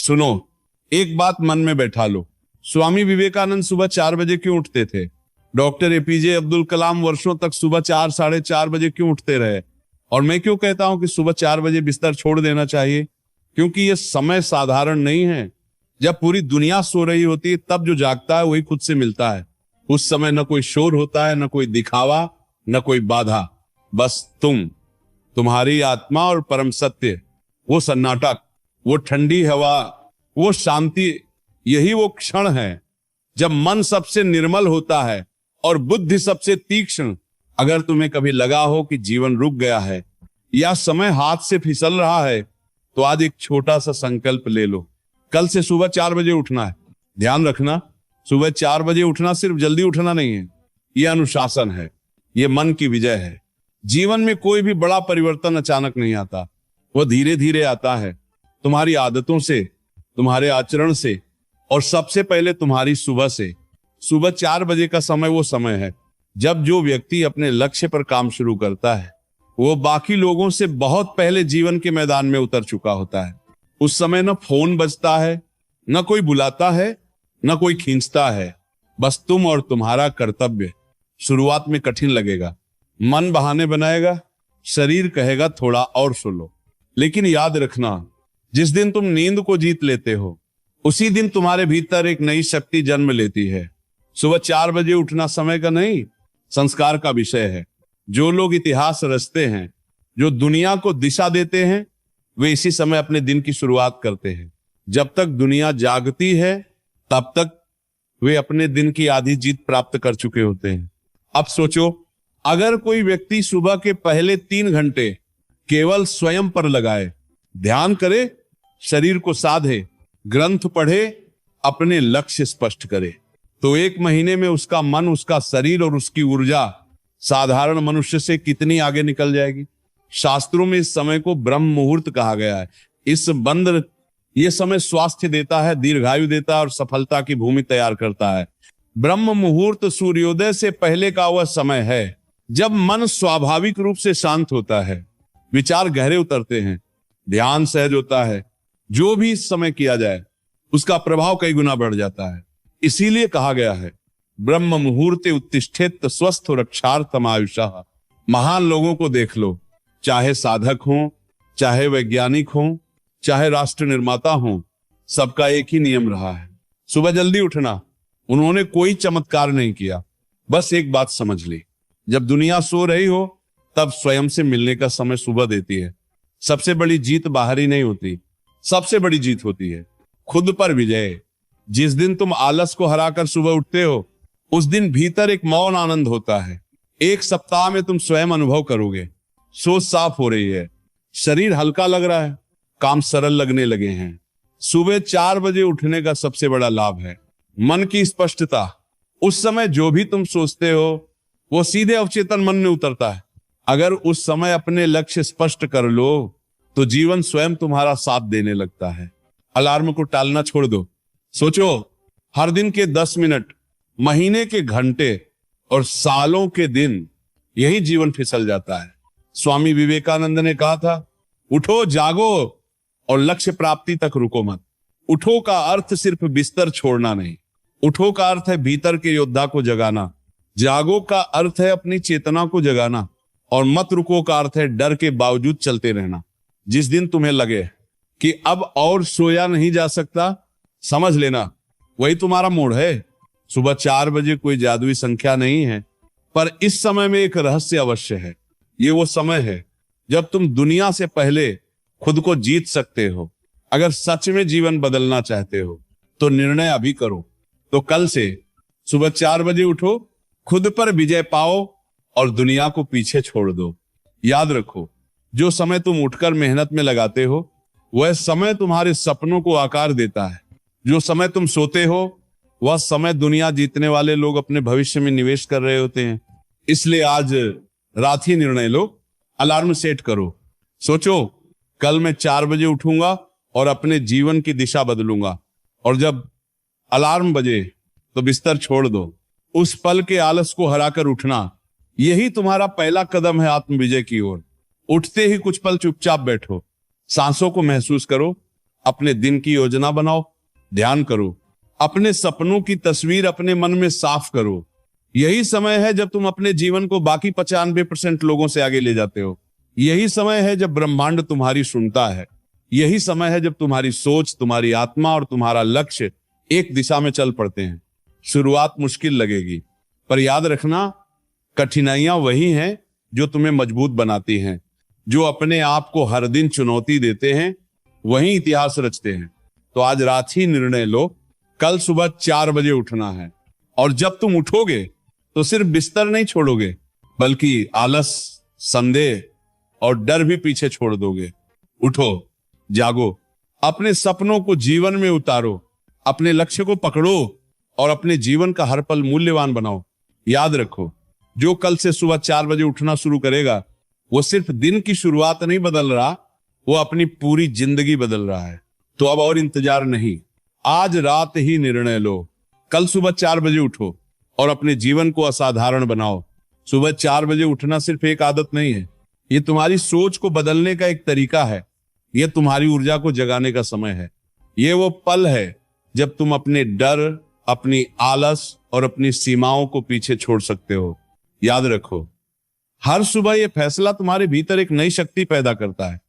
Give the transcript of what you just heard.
सुनो, एक बात मन में बैठा लो। स्वामी विवेकानंद सुबह 4 बजे क्यों उठते थे? डॉक्टर एपीजे अब्दुल कलाम वर्षों तक सुबह 4 साढ़े 4 बजे क्यों उठते रहे? और मैं क्यों कहता हूं कि सुबह 4 बजे बिस्तर छोड़ देना चाहिए? क्योंकि यह समय साधारण नहीं है। जब पूरी दुनिया सो रही होती है तब जो जागता है वही खुद से मिलता है। उस समय न कोई शोर होता है, न कोई दिखावा, न कोई बाधा, बस तुम्हारी आत्मा और परम सत्य। वो सन्नाटक, वो ठंडी हवा, वो शांति, यही वो क्षण है जब मन सबसे निर्मल होता है और बुद्धि सबसे तीक्ष्ण। अगर तुम्हें कभी लगा हो कि जीवन रुक गया है या समय हाथ से फिसल रहा है, तो आज एक छोटा सा संकल्प ले लो। कल से सुबह 4 बजे उठना है। ध्यान रखना, सुबह 4 बजे उठना सिर्फ जल्दी उठना नहीं है, यह अनुशासन है, यह मन की विजय है। जीवन में कोई भी बड़ा परिवर्तन अचानक नहीं आता, वह धीरे धीरे आता है, तुम्हारी आदतों से, तुम्हारे आचरण से, और सबसे पहले तुम्हारी सुबह से। सुबह 4 बजे का समय वो समय है जब जो व्यक्ति अपने लक्ष्य पर काम शुरू करता है वो बाकी लोगों से बहुत पहले जीवन के मैदान में उतर चुका होता है। उस समय न फोन बजता है, न कोई बुलाता है, न कोई खींचता है, बस तुम और तुम्हारा कर्तव्य। शुरुआत में कठिन लगेगा, मन बहाने बनाएगा, शरीर कहेगा थोड़ा और सो लो, लेकिन याद रखना, जिस दिन तुम नींद को जीत लेते हो उसी दिन तुम्हारे भीतर एक नई शक्ति जन्म लेती है। सुबह 4 बजे उठना समय का नहीं, संस्कार का विषय है। जो लोग इतिहास रचते हैं, जो दुनिया को दिशा देते हैं, वे इसी समय अपने दिन की शुरुआत करते हैं। जब तक दुनिया जागती है तब तक वे अपने दिन की आधी जीत प्राप्त कर चुके होते हैं। अब सोचो, अगर कोई व्यक्ति सुबह के पहले 3 घंटे केवल स्वयं पर लगाए, ध्यान करे, शरीर को साधे, ग्रंथ पढ़े, अपने लक्ष्य स्पष्ट करे, तो 1 महीने में उसका मन, उसका शरीर और उसकी ऊर्जा साधारण मनुष्य से कितनी आगे निकल जाएगी। शास्त्रों में इस समय को ब्रह्म मुहूर्त कहा गया है। ये समय स्वास्थ्य देता है, दीर्घायु देता है और सफलता की भूमि तैयार करता है। ब्रह्म मुहूर्त सूर्योदय से पहले का वह समय है जब मन स्वाभाविक रूप से शांत होता है, विचार गहरे उतरते हैं, ध्यान सहज होता है। जो भी इस समय किया जाए उसका प्रभाव कई गुना बढ़ जाता है। इसीलिए कहा गया है, ब्रह्म मुहूर्ते उत्तिष्ठेत स्वस्थ रक्षार्थम आयुषः। महान लोगों को देख लो, चाहे साधक हो, चाहे वैज्ञानिक हो, चाहे राष्ट्र निर्माता हो, सबका एक ही नियम रहा है, सुबह जल्दी उठना। उन्होंने कोई चमत्कार नहीं किया, बस एक बात समझ ली, जब दुनिया सो रही हो तब स्वयं से मिलने का समय सुबह देती है। सबसे बड़ी जीत बाहरी नहीं होती, सबसे बड़ी जीत होती है खुद पर विजय। जिस दिन तुम आलस को हराकर सुबह उठते हो उस दिन भीतर एक मौन आनंद होता है। 1 सप्ताह में तुम स्वयं अनुभव करोगे, सोच साफ हो रही है, शरीर हल्का लग रहा है, काम सरल लगने लगे हैं। सुबह 4 बजे उठने का सबसे बड़ा लाभ है मन की स्पष्टता। उस समय जो भी तुम सोचते हो वो सीधे अवचेतन मन में उतरता है। अगर उस समय अपने लक्ष्य स्पष्ट कर लो तो जीवन स्वयं तुम्हारा साथ देने लगता है। अलार्म को टालना छोड़ दो। सोचो, हर दिन के 10 मिनट, महीने के घंटे और सालों के दिन, यही जीवन फिसल जाता है। स्वामी विवेकानंद ने कहा था, उठो, जागो और लक्ष्य प्राप्ति तक रुको मत। उठो का अर्थ सिर्फ बिस्तर छोड़ना नहीं, उठो का अर्थ है भीतर के योद्धा को जगाना। जागो का अर्थ है अपनी चेतना को जगाना, और मत रुको का अर्थ है डर के बावजूद चलते रहना। जिस दिन तुम्हें लगे कि अब और सोया नहीं जा सकता, समझ लेना वही तुम्हारा मोड़ है। सुबह 4 बजे कोई जादुई संख्या नहीं है, पर इस समय में एक रहस्य अवश्य है। ये वो समय है जब तुम दुनिया से पहले खुद को जीत सकते हो। अगर सच में जीवन बदलना चाहते हो तो निर्णय अभी करो। तो कल से सुबह 4 बजे उठो, खुद पर विजय पाओ और दुनिया को पीछे छोड़ दो। याद रखो, जो समय तुम उठकर मेहनत में लगाते हो वह समय तुम्हारे सपनों को आकार देता है। जो समय तुम सोते हो वह समय दुनिया जीतने वाले लोग अपने भविष्य में निवेश कर रहे होते हैं। इसलिए आज रात ही निर्णय लो, अलार्म सेट करो, सोचो कल मैं 4 बजे उठूंगा और अपने जीवन की दिशा बदलूंगा। और जब अलार्म बजे तो बिस्तर छोड़ दो। उस पल के आलस को हराकर उठना, यही तुम्हारा पहला कदम है आत्म विजय की ओर। उठते ही कुछ पल चुपचाप बैठो, सांसों को महसूस करो, अपने दिन की योजना बनाओ, ध्यान करो, अपने सपनों की तस्वीर अपने मन में साफ करो। यही समय है जब तुम अपने जीवन को बाकी 95% लोगों से आगे ले जाते हो। यही समय है जब ब्रह्मांड तुम्हारी सुनता है। यही समय है जब तुम्हारी सोच, तुम्हारी आत्मा और तुम्हारा लक्ष्य एक दिशा में चल पड़ते हैं। शुरुआत मुश्किल लगेगी, पर याद रखना, कठिनाइयां वही हैं जो तुम्हें मजबूत बनाती हैं। जो अपने आप को हर दिन चुनौती देते हैं वही इतिहास रचते हैं। तो आज रात ही निर्णय लो, कल सुबह 4 बजे उठना है। और जब तुम उठोगे तो सिर्फ बिस्तर नहीं छोड़ोगे, बल्कि आलस, संदेह और डर भी पीछे छोड़ दोगे। उठो, जागो, अपने सपनों को जीवन में उतारो, अपने लक्ष्य को पकड़ो और अपने जीवन का हर पल मूल्यवान बनाओ। याद रखो, जो कल से सुबह 4 बजे उठना शुरू करेगा वो सिर्फ दिन की शुरुआत नहीं बदल रहा, वो अपनी पूरी जिंदगी बदल रहा है। तो अब और इंतजार नहीं, आज रात ही निर्णय लो, कल सुबह 4 बजे उठो और अपने जीवन को असाधारण बनाओ। सुबह 4 बजे उठना सिर्फ एक आदत नहीं है, ये तुम्हारी सोच को बदलने का एक तरीका है। यह तुम्हारी ऊर्जा को जगाने का समय है। ये वो पल है जब तुम अपने डर, अपनी आलस और अपनी सीमाओं को पीछे छोड़ सकते हो। याद रखो, हर सुबह यह फैसला तुम्हारे भीतर एक नई शक्ति पैदा करता है।